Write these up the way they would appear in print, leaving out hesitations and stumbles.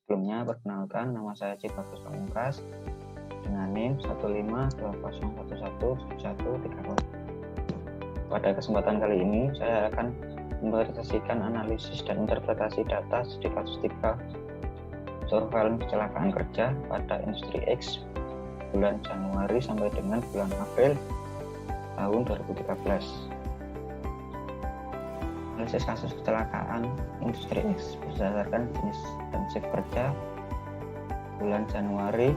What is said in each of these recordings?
Sebelumnya, perkenalkan, nama saya Cibagus Pamungkas dengan NIM 15201111130. Pada kesempatan kali ini, saya akan mempresentasikan analisis dan interpretasi data studi kasus 3 surveillance kecelakaan kerja pada industri X bulan Januari sampai dengan bulan April tahun 2013. Analisis kasus kecelakaan industri X berdasarkan jenis dan shift kerja bulan Januari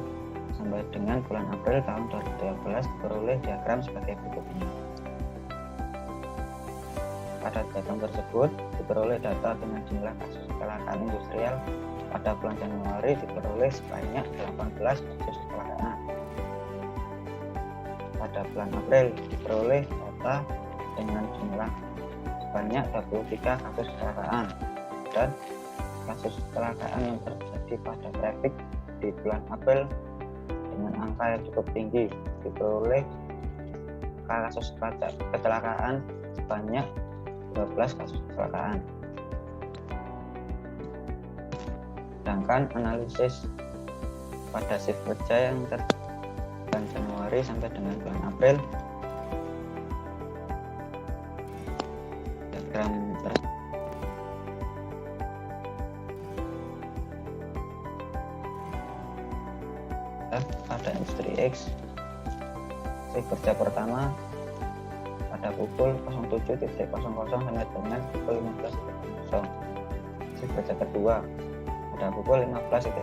sampai dengan bulan April tahun 2013 diperoleh diagram sebagai berikut ini. Pada diagram tersebut diperoleh data dengan jumlah kasus kecelakaan industrial pada bulan Januari diperoleh sebanyak 18 kasus kecelakaan. Pada bulan April diperoleh data dengan jumlah sebanyak 23 kasus kecelakaan, dan kasus kecelakaan yang terjadi pada trafik di bulan April dengan angka yang cukup tinggi diperoleh kasus kecelakaan sebanyak 12 kasus kecelakaan. Sedangkan analisis pada shift kerja yang bulan Januari sampai dengan bulan April, diagram pada industri X, shift kerja pertama pada pukul 07.00 sampai dengan pukul 15.00. Shift kerja kedua pada pukul 15.00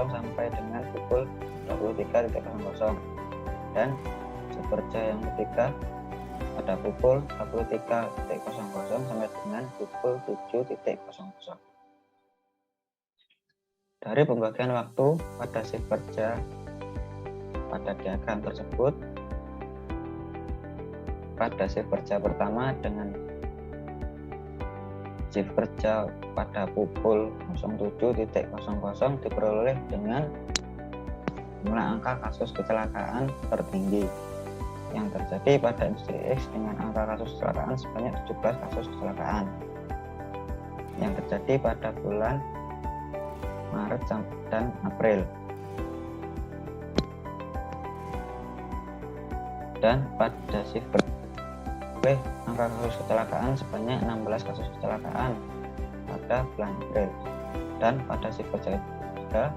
sampai dengan pukul 23.00, dan shift kerja yang ketiga pada pukul 23.00 sampai dengan pukul 7.00. Dari pembagian waktu pada shift kerja pada diagram tersebut, pada shift kerja pertama dengan shift kerja pada pukul 07.00 diperoleh dengan jumlah angka kasus kecelakaan tertinggi yang terjadi pada industri X dengan angka kasus kecelakaan sebanyak 17 kasus kecelakaan yang terjadi pada bulan Maret dan April. Dan pada shift kerja angka kasus kecelakaan sebanyak 16 kasus kecelakaan pada bulan April, dan pada shift kerja ketiga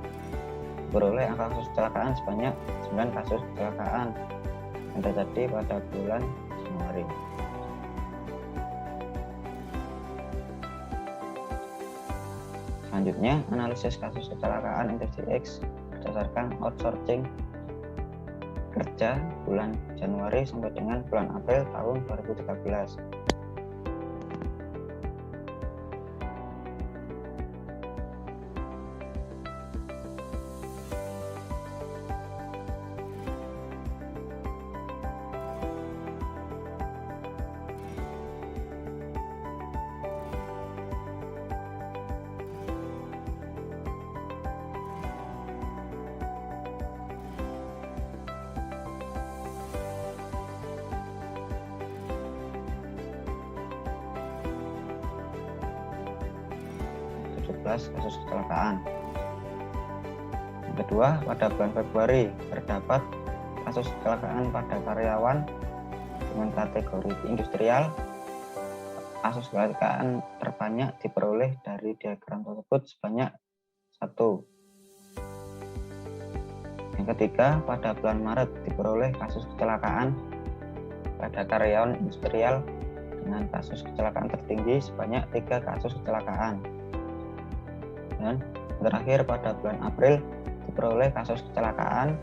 beroleh angka kasus kecelakaan sebanyak 9 kasus kecelakaan yang terjadi pada bulan Januari. Selanjutnya, analisis kasus kecelakaan industri X berdasarkan outsourcing kerja bulan Januari sampai dengan bulan April tahun 2013. Kasus kecelakaan. Yang kedua, pada bulan Februari terdapat kasus kecelakaan pada karyawan dengan kategori industrial. Kasus kecelakaan terbanyak diperoleh dari diagram tersebut sebanyak 1. Yang ketiga, pada bulan Maret diperoleh kasus kecelakaan pada karyawan industrial dengan kasus kecelakaan tertinggi sebanyak 3 kasus kecelakaan. Dan terakhir, pada bulan April diperoleh kasus kecelakaan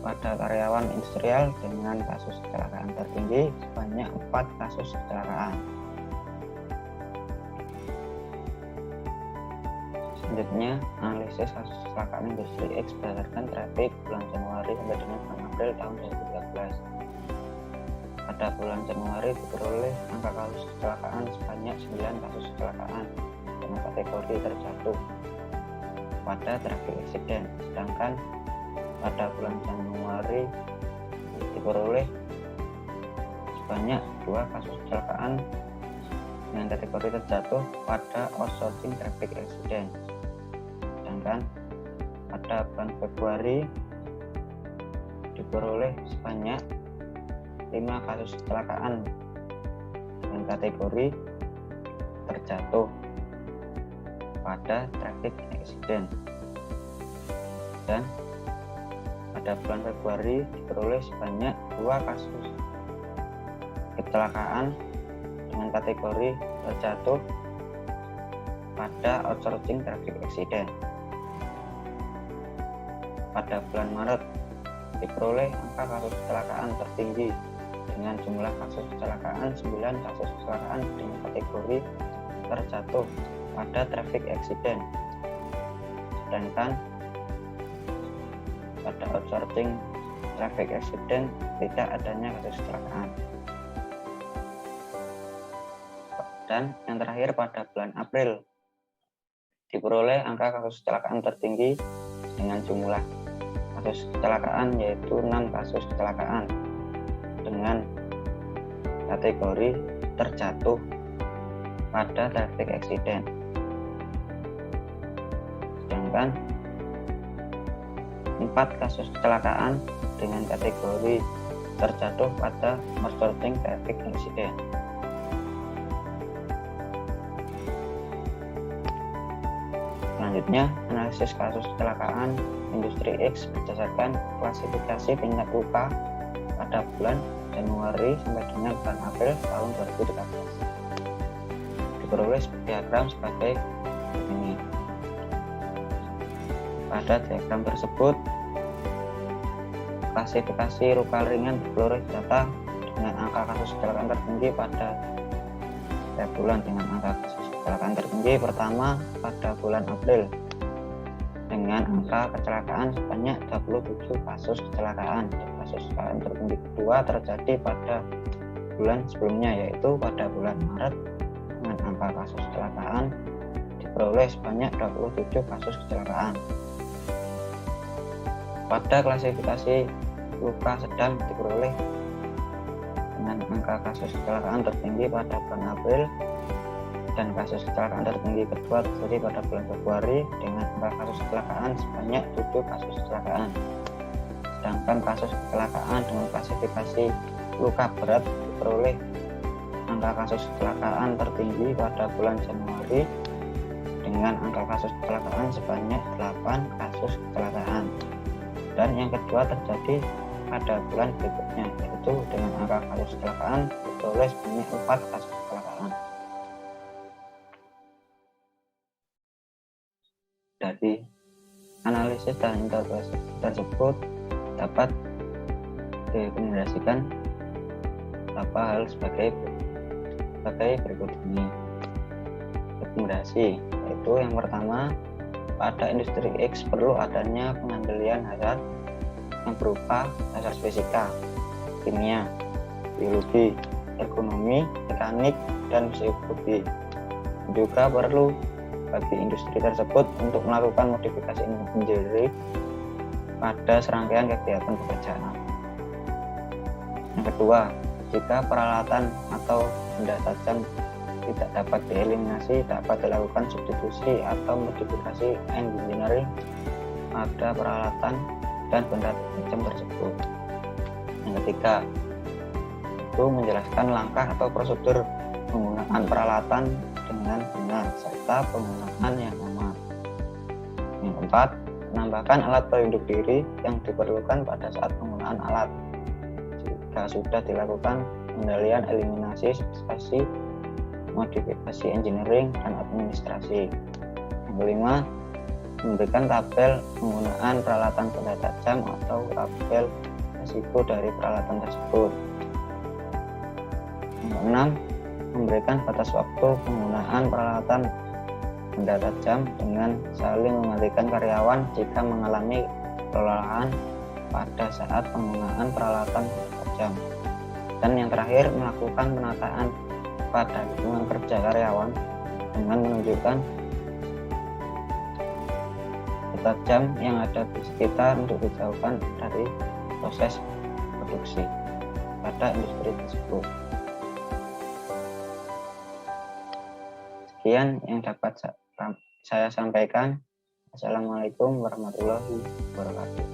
pada karyawan industrial dengan kasus kecelakaan tertinggi sebanyak 4 kasus kecelakaan. Selanjutnya, analisis kasus kecelakaan industri X berdasarkan trafik bulan Januari sampai dengan bulan April tahun 2013. Pada bulan Januari diperoleh angka kasus kecelakaan sebanyak 9 kasus kecelakaan dengan kategori terjatuh pada traffic accident, sedangkan pada bulan Januari diperoleh sebanyak 2 kasus kecelakaan dengan kategori terjatuh pada outsourcing traffic accident. sedangkan pada bulan Februari diperoleh sebanyak 5 kasus kecelakaan dengan kategori terjatuh pada traffic accident, dan pada bulan Februari diperoleh sebanyak 2 kasus kecelakaan dengan kategori terjatuh pada outsourcing traffic accident. Pada bulan Maret diperoleh angka kasus kecelakaan tertinggi dengan jumlah kasus kecelakaan 9 kasus kecelakaan dengan kategori terjatuh pada traffic accident, sedangkan pada outsourcing traffic accident tidak adanya kasus kecelakaan. Dan yang terakhir pada bulan April diperoleh angka kasus kecelakaan tertinggi dengan jumlah kasus kecelakaan yaitu 6 kasus kecelakaan dengan kategori terjatuh pada traffic accident, sedangkan 4 kasus kecelakaan dengan kategori terjatuh pada outsourcing traffic accident. Selanjutnya, analisis kasus kecelakaan industri X berdasarkan klasifikasi tingkat luka pada bulan Januari sampai dengan bulan April tahun 2013. Diperoleh diagram sebagai ini. Pada diagram tersebut, klasifikasi luka ringan diperoleh data dengan angka kasus kecelakaan tertinggi pada setiap bulan. Dengan angka kasus kecelakaan tertinggi pertama pada bulan April dengan angka kecelakaan sebanyak 27 kasus kecelakaan. Kasus kecelakaan tertinggi kedua terjadi pada bulan sebelumnya, yaitu pada bulan Maret dengan angka kasus kecelakaan diperoleh sebanyak 27 kasus kecelakaan. Pada klasifikasi luka sedang diperoleh dengan angka kasus kecelakaan tertinggi pada bulan April, dan kasus kecelakaan tertinggi kedua terjadi pada bulan Februari dengan angka kasus kecelakaan sebanyak 7 kasus kecelakaan. Sedangkan kasus kecelakaan dengan klasifikasi luka berat diperoleh angka kasus kecelakaan tertinggi pada bulan Januari dengan angka kasus kecelakaan sebanyak 8 kasus kecelakaan. Dan yang kedua terjadi pada bulan berikutnya, yaitu dengan angka kasus kecelakaan diperoleh sebanyak 4 kasus kecelakaan. Dari analisis dan interpretasi tersebut dapat direkomendasikan beberapa hal sebagai berikut ini. Rekomendasi yaitu yang pertama, pada industri X perlu adanya pengendalian hazard yang berupa hazard fisika, kimia, biologi, ergonomi, mekanik, dan psikologi. Juga perlu bagi industri tersebut untuk melakukan modifikasi engineering pada serangkaian kegiatan pekerjaan. Yang kedua, jika peralatan atau benda tajam tidak dapat dieliminasi, dapat dilakukan substitusi atau modifikasi engineering pada peralatan dan benda tajam tersebut. Yang ketiga, itu menjelaskan langkah atau prosedur penggunaan peralatan dengan benar serta penggunaan yang aman. Yang keempat, menambahkan alat pelindung diri yang diperlukan pada saat penggunaan alat. Jika sudah dilakukan pengendalian, eliminasi, substitusi, modifikasi engineering, dan administrasi. Yang kelima, memberikan tabel penggunaan peralatan benda tajam atau tabel risiko dari peralatan tersebut. Yang keenam, memberikan batas waktu penggunaan peralatan benda tajam dengan saling mematikan karyawan jika mengalami kelelahan pada saat penggunaan peralatan tajam. Dan yang terakhir, melakukan penataan pada lingkungan kerja karyawan dengan menunjukkan tajam yang ada di sekitar untuk dijauhkan dari proses produksi pada industri tersebut. Sekian yang dapat saya sampaikan. Assalamualaikum warahmatullahi wabarakatuh.